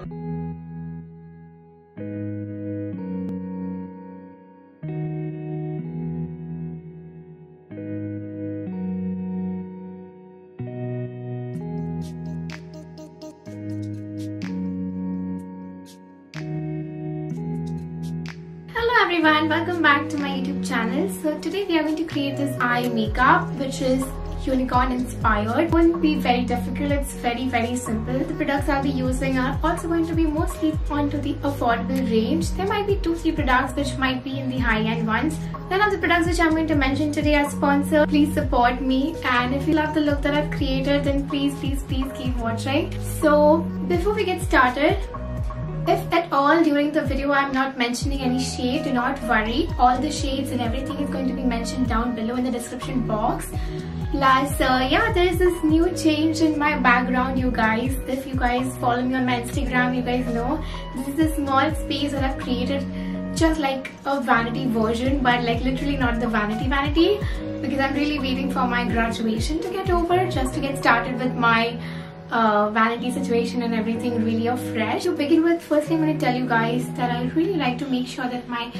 Everyone, welcome back to my YouTube channel. So today we are going to create this eye makeup which is unicorn inspired. It won't be very difficult, it's very simple. The products I'll be using are also going to be mostly onto the affordable range. There might be 2-3 products which might be in the high-end ones. None of the products which I'm going to mention today are sponsored. Please support me, and if you love the look that I've created, then please keep watching. So before we get started, if at all during the video I'm not mentioning any shade, do not worry. All the shades and everything is going to be mentioned down below in the description box. Plus, yeah, there is this new change in my background, you guys. If you guys follow me on my Instagram, you guys know this is a small space that I've created just like a vanity version, but like literally not the vanity, because I'm really waiting for my graduation to get over just to get started with my vanity situation and everything really afresh. To begin with, firstly I'm going to tell you guys that I really like to make sure that my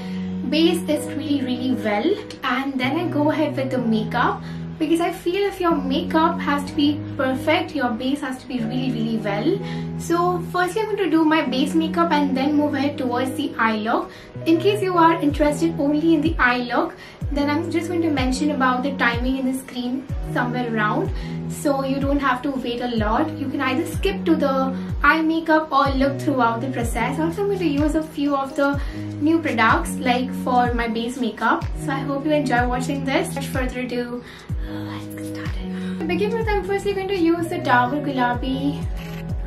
base is really well, and then I go ahead with the makeup, because I feel if your makeup has to be perfect, your base has to be really well. So firstly I'm going to do my base makeup and then move ahead towards the eye look. In case you are interested only in the eye look, then I'm just going to mention about the timing in the screen somewhere around, so you don't have to wait a lot. You can either skip to the eye makeup or look throughout the process. Also I'm going to use a few of the new products like for my base makeup. So I hope you enjoy watching this. Without further ado, let's get started. To begin with, I'm firstly going to use the Gulabari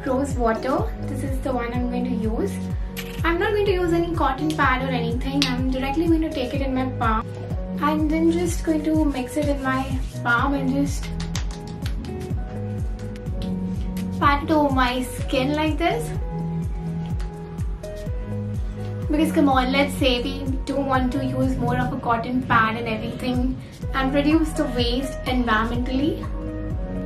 Rose Water. This is the one I'm going to use. I'm not going to use any cotton pad or anything. I'm directly going to take it in my palm, and then just going to mix it in my palm and just pat it over my skin like this. Because come on, let's say we don't want to use more of a cotton pad and everything and reduce the waste environmentally.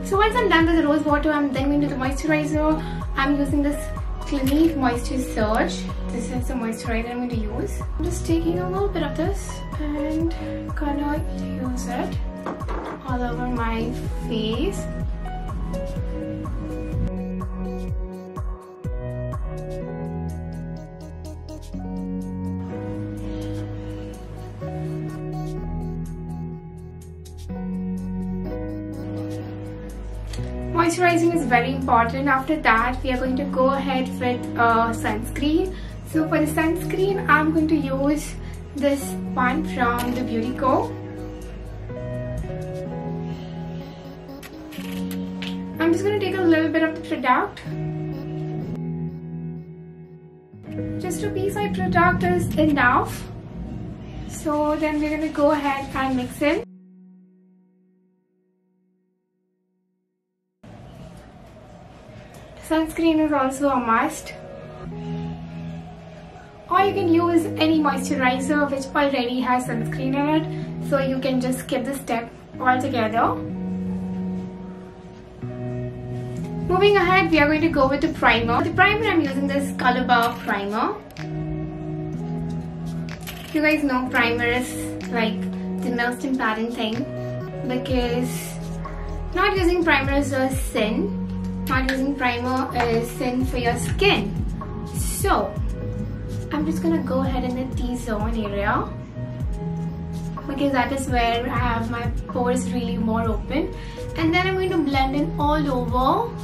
So once I'm done with the rose water, I'm then going to the moisturizer. I'm using this Clinique Moisture Surge. This is the moisturizer I'm going to use. I'm just taking a little bit of this and gonna use it all over my face. Moisturizing is very important. After that, we are going to go ahead with sunscreen. So for the sunscreen, I'm going to use this one from the Beauty Co. I'm just going to take a little bit of the product. Just a piece of product is enough. So then we're going to go ahead and mix it. Sunscreen is also a must. Or you can use any moisturizer which already has sunscreen in it, so you can just skip the step altogether. Moving ahead, we are going to go with the primer. The primer, I'm using this Color Bar primer. You guys know primer is like the most important thing, because not using primer is a sin. Not using primer is sin for your skin. So I'm just gonna go ahead in the T-zone area, because that is where I have my pores really more open, and then I'm going to blend it all over.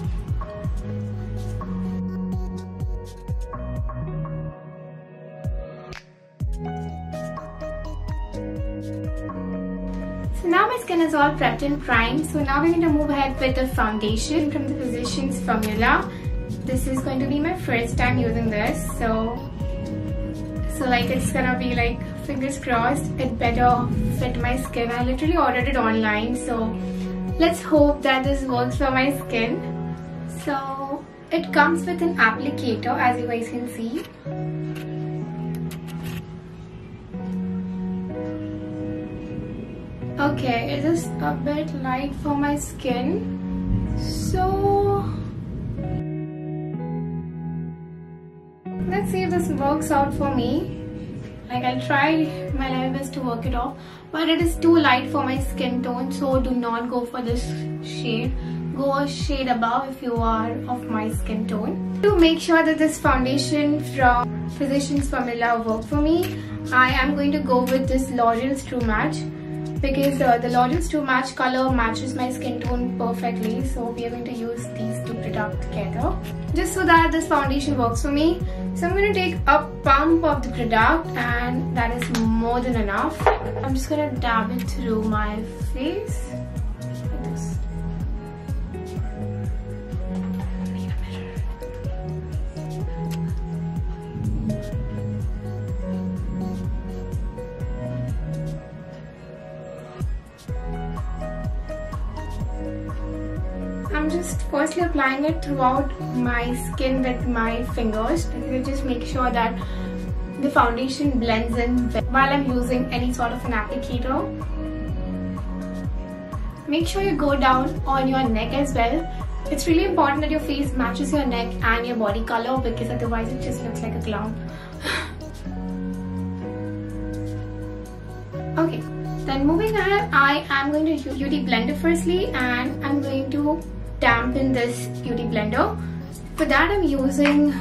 So now my skin is all prepped and primed. So now we're going to move ahead with the foundation from the Physicians Formula. This is going to be my first time using this, so like it's gonna be like, fingers crossed, it better fit my skin. I literally ordered it online, so let's hope that this works for my skin. So it comes with an applicator, as you guys can see. Okay, it is a bit light for my skin, so let's see if this works out for me. Like, I'll try my level best to work it off, but it is too light for my skin tone, so do not go for this shade. Go a shade above if you are of my skin tone. To make sure that this foundation from Physicians Formula work for me, I am going to go with this L'Oreal's True Match, because the L'Oreal's True Match color matches my skin tone perfectly. So we are going to use these two products together just so that this foundation works for me. So I'm going to take a pump of the product, and that is more than enough. I'm just going to dab it through my face like this. I'm just firstly applying it throughout my skin with my fingers. I just make sure that the foundation blends in while I'm using any sort of an applicator. Make sure you go down on your neck as well. It's really important that your face matches your neck and your body color, because otherwise it just looks like a clown. Okay, then moving ahead, I am going to use Beauty Blender firstly, and I'm going to dampen this Beauty Blender. For that, I'm using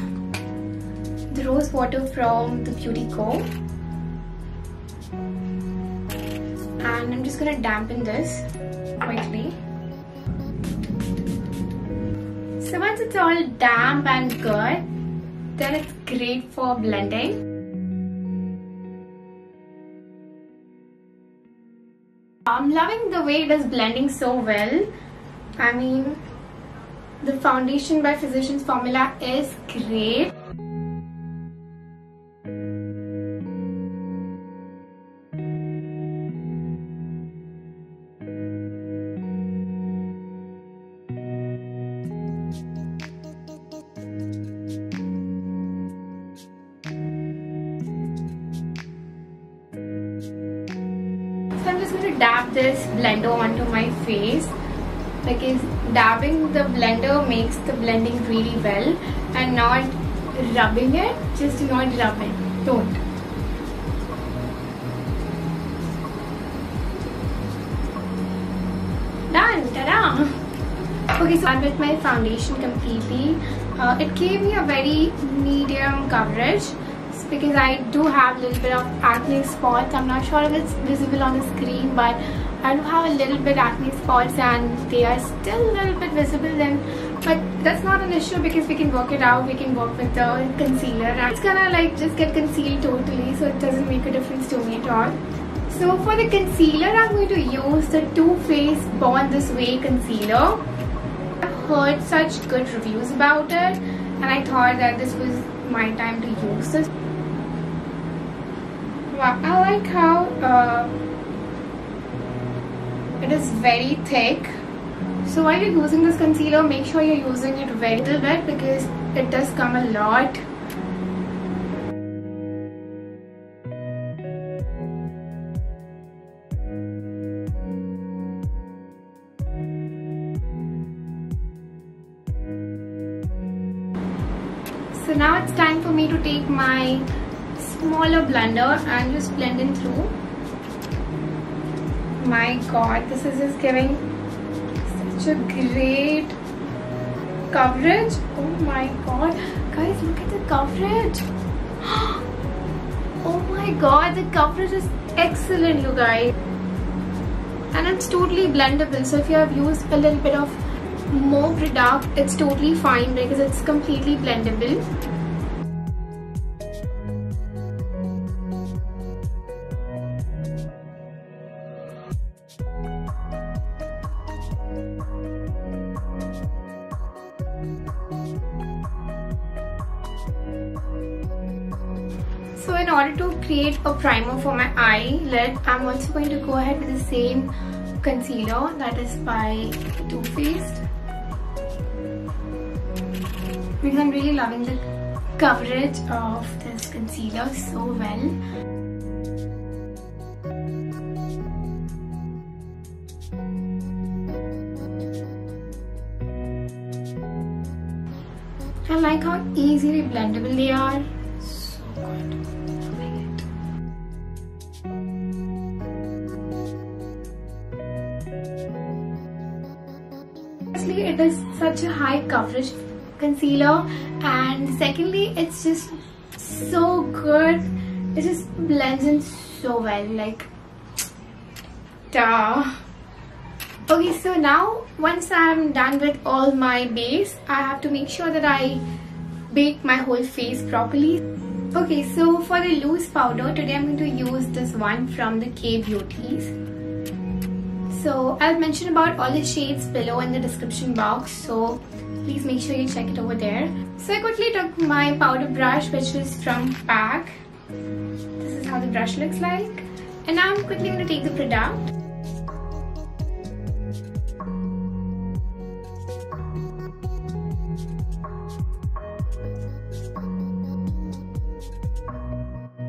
the rose water from the Beauty Co. And I'm just gonna dampen this quickly. So once it's all damp and good, then it's great for blending. I'm loving the way it is blending so well. I mean, the foundation by Physicians Formula is great. So I'm just going to dab this blender onto my face, because dabbing the blender makes the blending really well, and not rubbing it. Just do not rub it. Don't. Done! Ta-da! Okay, so I'm with my foundation completely. It gave me a very medium coverage, because I do have a little bit of acne spots. I'm not sure if it's visible on the screen, but I do have a little bit acne spots, and they are still a little bit visible then, but that's not an issue because we can work it out. We can work with the concealer, and it's gonna like just get concealed totally, so it doesn't make a difference to me at all. So for the concealer, I'm going to use the Too Faced Born This Way concealer. I've heard such good reviews about it, and I thought that this was my time to use this. Wow, I like how it is very thick. So while you're using this concealer, make sure you're using it very little bit, because it does come a lot. So now it's time for me to take my smaller blender and just blend in through. My god, this is just giving such a great coverage. Oh my god, guys, look at the coverage. Oh my god, the coverage is excellent, you guys. And it's totally blendable, so if you have used a little bit of more product, it's totally fine because it's completely blendable. So in order to create a primer for my eyelid, I'm also going to go ahead with the same concealer that is by Too Faced, because I'm really loving the coverage of this concealer so well. I like how easily blendable they are. good. Loving it. Firstly, it is such a high coverage concealer, and secondly, it's just so good. It just blends in so well, like duh. Okay, so now once I'm done with all my base, I have to make sure that I bake my whole face properly. Okay, so for the loose powder, today I'm going to use this one from the K Beauties. So I'll mention about all the shades below in the description box, so please make sure you check it over there. So I quickly took my powder brush, which is from Pack. This is how the brush looks like. And now I'm quickly going to take the product.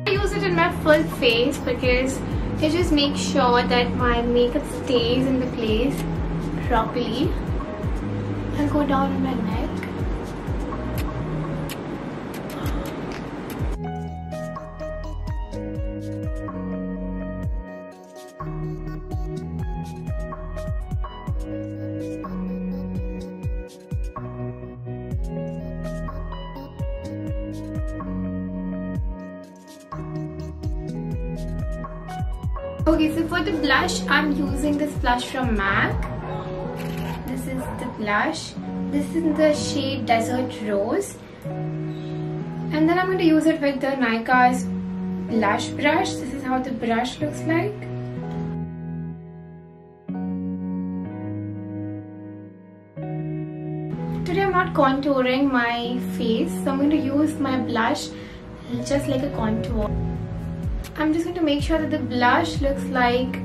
I use it in my full face because it just makes sure that my makeup stays in the place properly. I'll go down on my neck. Okay, so for the blush, I'm using this blush from MAC. This is the blush. This is the shade Desert Rose. And then I'm going to use it with the Nykaa's blush brush. This is how the brush looks like. Today I'm not contouring my face, so I'm going to use my blush just like a contour. I'm just going to make sure that the blush looks like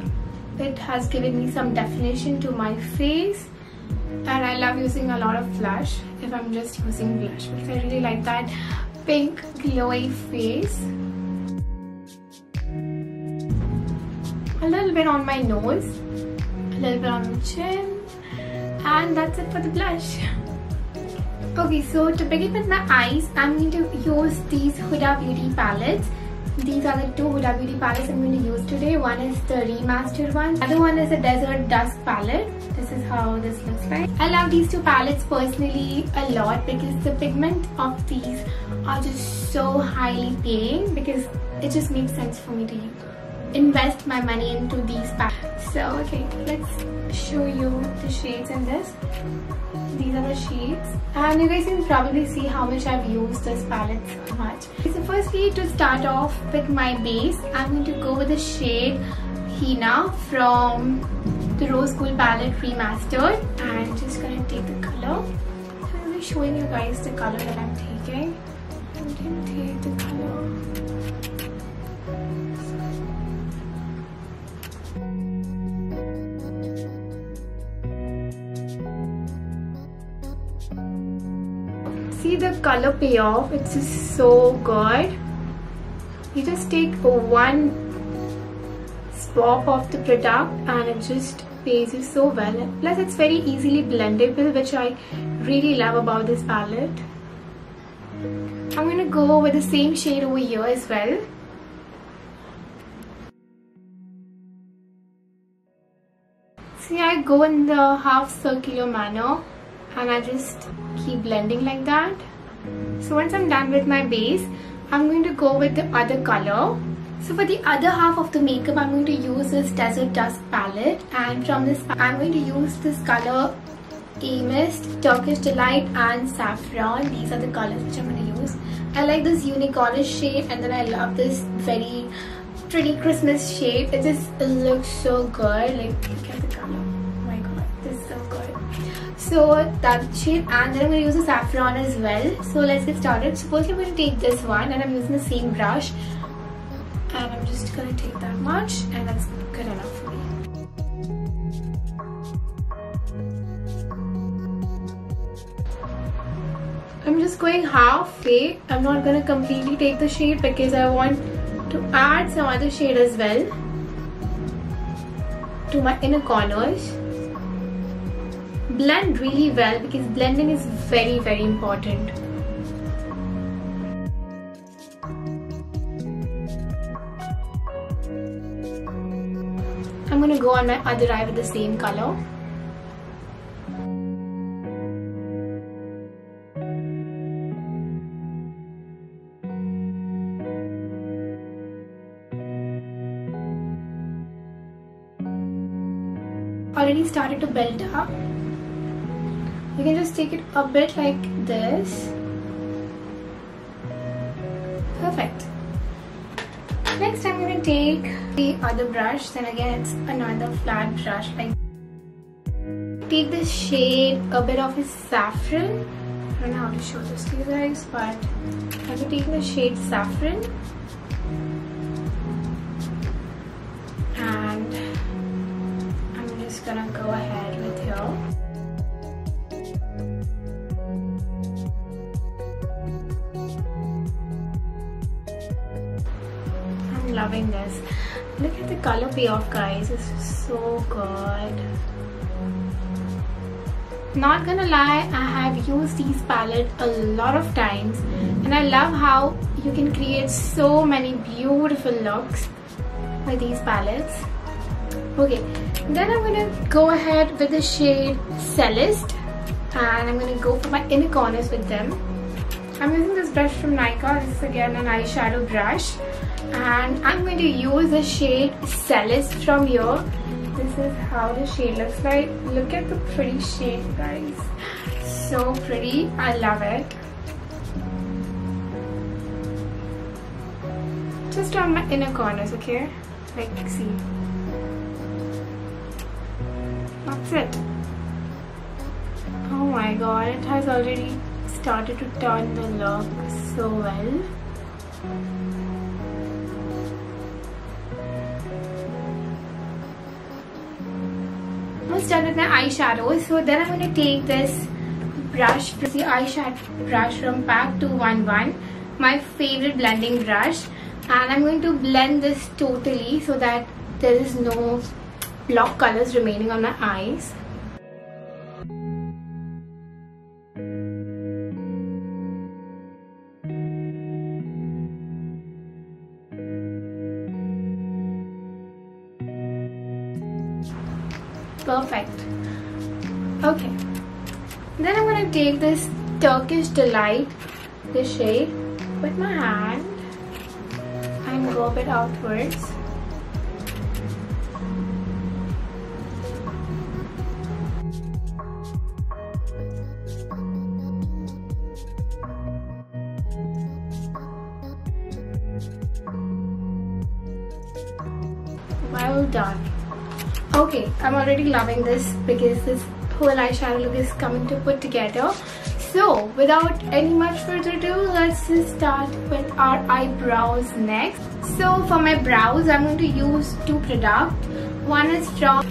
it has given me some definition to my face. And I love using a lot of blush if I'm just using blush because I really like that pink glowy face. A little bit on my nose, a little bit on my chin, and that's it for the blush. Okay, so to begin with my eyes, I'm going to use these Huda Beauty palettes. These are the two Huda Beauty palettes I'm going to use today. One is the Remastered one. The other one is the Desert Dusk palette. This is how this looks like. I love these two palettes personally a lot because the pigment of these are just so highly paying, because it just makes sense for me to invest my money into these palettes. So okay, let's show you the shades in this. These are the shades, and you guys can probably see how much I've used this palette so much. So firstly, to start off with my base, I'm going to go with the shade Hina from the Rose Gold palette Remastered, and I'm just going to take the color. I'll be showing you guys the color that I'm taking. I'm going to take the color. See the color payoff, it's just so good. You just take one swap of the product and it just pays you so well. Plus it's very easily blendable, which I really love about this palette. I'm going to go with the same shade over here as well. See, I go in the half circular manner and I just keep blending like that. So once I'm done with my base, I'm going to go with the other color. So for the other half of the makeup, I'm going to use this Desert Dusk palette, and from this I'm going to use this color A-Mist, Turkish Delight and Saffron. These are the colors which I'm going to use. I like this unicornish shade, and then I love this very pretty Christmas shade. It just looks so good. Like, look at the color. Oh my god, this is so good. So that shade, and then I'm going to use the saffron as well. So let's get started. So first I'm going to take this one, and I'm using the same brush, and I'm just going to take that much, and that's good enough for me. I'm just going halfway. I'm not going to completely take the shade because I want to add some other shade as well to my inner corners. Blend really well because blending is very, very important. I'm going to go on my other eye with the same color. Already started to build up. You can just take it a bit like this. Perfect. Next I'm going to take the other brush, then again it's another flat brush. Like, take this shade, a bit of a saffron. I don't know how to show this to you guys, but I'm going to take the shade saffron and I'm just gonna go ahead with here. I'm loving this. Look at the color payoff, guys. This is so good. Not gonna lie, I have used these palettes a lot of times and I love how you can create so many beautiful looks with these palettes. Okay, then I'm gonna go ahead with the shade Celeste and I'm gonna go for my inner corners with them. I'm using this brush from Nykaa. This is again an eyeshadow brush and I'm going to use the shade Celeste from here. This is how the shade looks like. Look at the pretty shade, guys. So pretty. I love it. Just on my inner corners, okay? Like, see. That's it. Oh my god, it has already started to turn the look so well. Almost done with my eyeshadow, so then I'm going to take this brush, the eyeshadow brush from Pack 211, my favorite blending brush, and I'm going to blend this totally so that there is no block colors remaining on my eyes. Perfect. Okay. Then I'm going to take this Turkish Delight, this shade, with my hand and go a bit outwards. Well done. Okay, I'm already loving this because this whole eyeshadow look is coming to put together. So without any much further ado, let's just start with our eyebrows next. So for my brows, I'm going to use two products. One is from,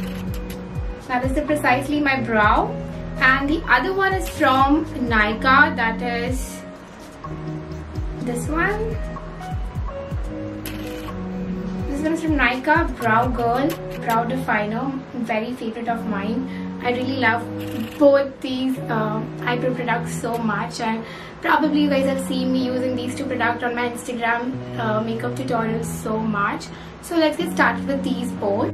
that is precisely my brow, and the other one is from Nykaa, that is this one. This one is from Nykaa Browgirl Brow Definer, very favorite of mine. I really love both these eyebrow products so much, and probably you guys have seen me using these two products on my Instagram makeup tutorials so much. So let's get started with these both.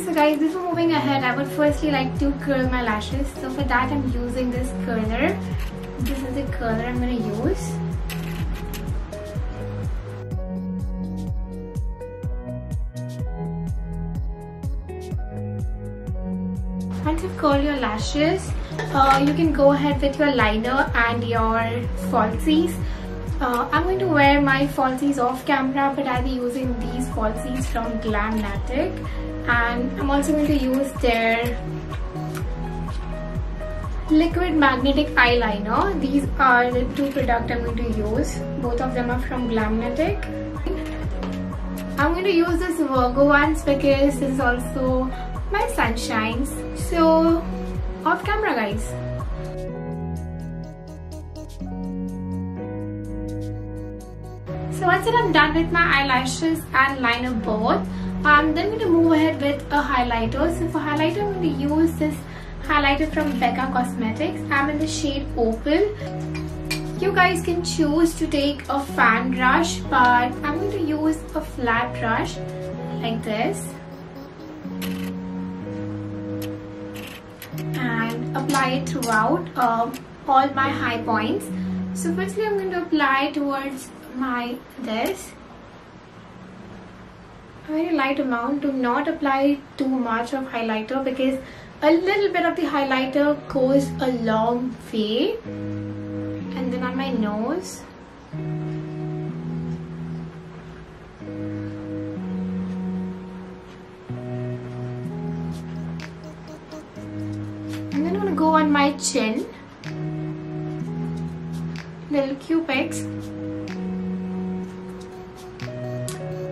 So guys, before moving ahead, I would firstly like to curl my lashes. So for that, I'm using this curler. This is the curler I'm going to use. Once you've curled your lashes, you can go ahead with your liner and your falsies. I'm going to wear my falsies off camera, but I'll be using these falsies from Glamnatic, and I'm also going to use their liquid magnetic eyeliner. These are the two products I'm going to use. Both of them are from Glamnatic. I'm going to use this Virgo ones because this is also my sunshines. So off camera, guys. So once I'm done with my eyelashes and liner both, I'm then going to move ahead with a highlighter. So for highlighter, I'm going to use this highlighter from Pecan Cosmetics. I'm in the shade Opal. You guys can choose to take a fan brush, but I'm going to use a flat brush like this and apply it throughout all my high points. So firstly, I'm going to apply towards my this a very light amount. Do not apply too much of highlighter because a little bit of the highlighter goes a long way. And then on my nose, and then I'm gonna go on my chin, little cupids,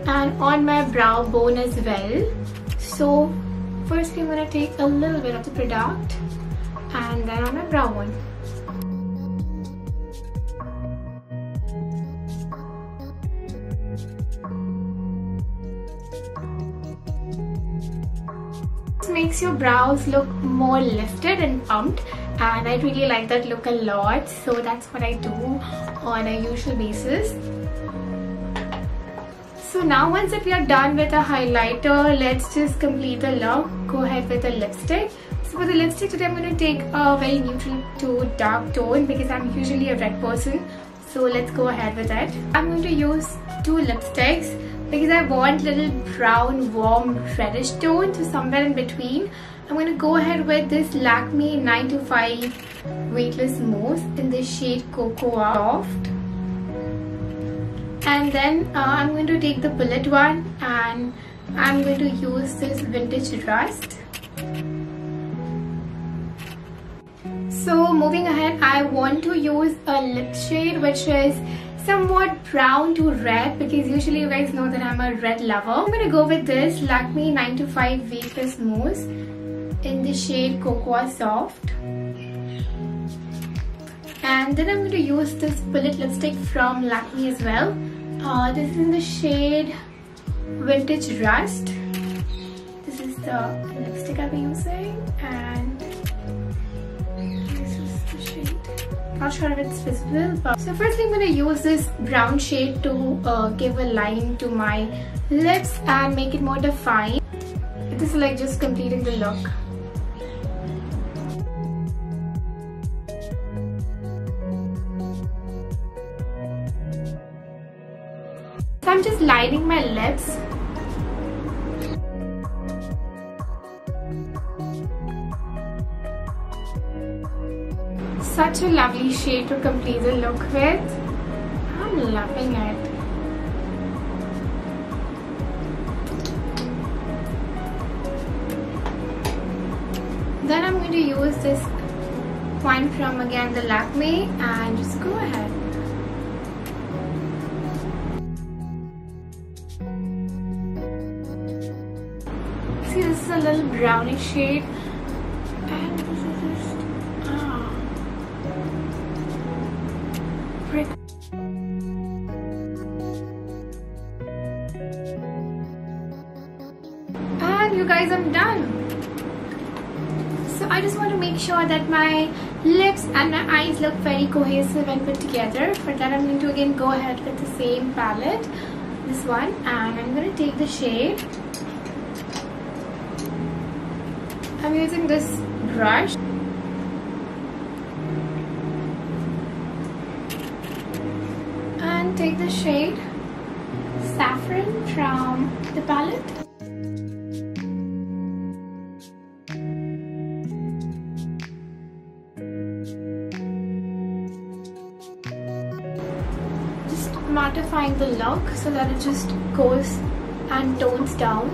and on my brow bone as well. So firstly, I'm gonna take a little bit of the product, and then on my brow bone. Makes your brows look more lifted and pumped, and I really like that look a lot, so that's what I do on a usual basis. So now once that we are done with the highlighter, let's just complete the look. Go ahead with the lipstick. So for the lipstick today, I'm going to take a very neutral to dark tone because I'm usually a red person. So let's go ahead with that. I'm going to use two lipsticks because I want little brown, warm, reddish tone, so somewhere in between. I'm going to go ahead with this Lakme 925 Weightless Mousse in the shade Cocoa Soft. And then I'm going to take the bullet one and I'm going to use this Vintage Rust. So moving ahead, I want to use a lip shade which is somewhat brown to red because usually you guys know that I'm a red lover. I'm going to go with this Lakme 925 Weightless Mousse in the shade Cocoa Soft. And then I'm going to use this bullet lipstick from Lakme as well. This is in the shade Vintage Rust. This is the lipstick I'll be using, and this is the shade. Not sure if it's visible, but so firstly I'm going to use this brown shade to give a line to my lips and make it more defined. This is like just completing the look. So I'm just lining my lips. Such a lovely shade to complete the look with. I'm loving it. Then I'm going to use this one from again the Lakme and just go ahead. See, this is a little brownish shade, and this is just brick. And you guys, I'm done. So I just want to make sure that my lips and my eyes look very cohesive and put together. For that, I'm going to again go ahead with the same palette, this one, and I'm going to take the shade. I'm using this brush and take the shade Saffron from the palette. Just mattifying the look so that it just goes and tones down.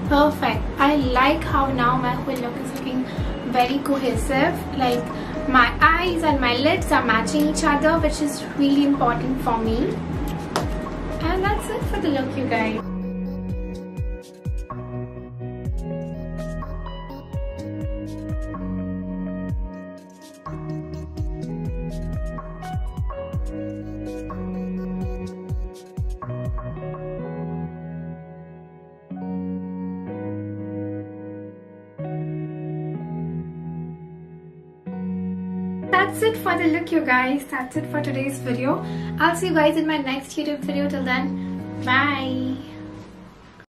Perfect. I like how now my whole look is looking very cohesive. Like my eyes and my lids are matching each other, which is really important for me. And that's it for the look, you guys. That's it for the look, you guys. That's it for today's video. I'll see you guys in my next YouTube video. Till then, bye.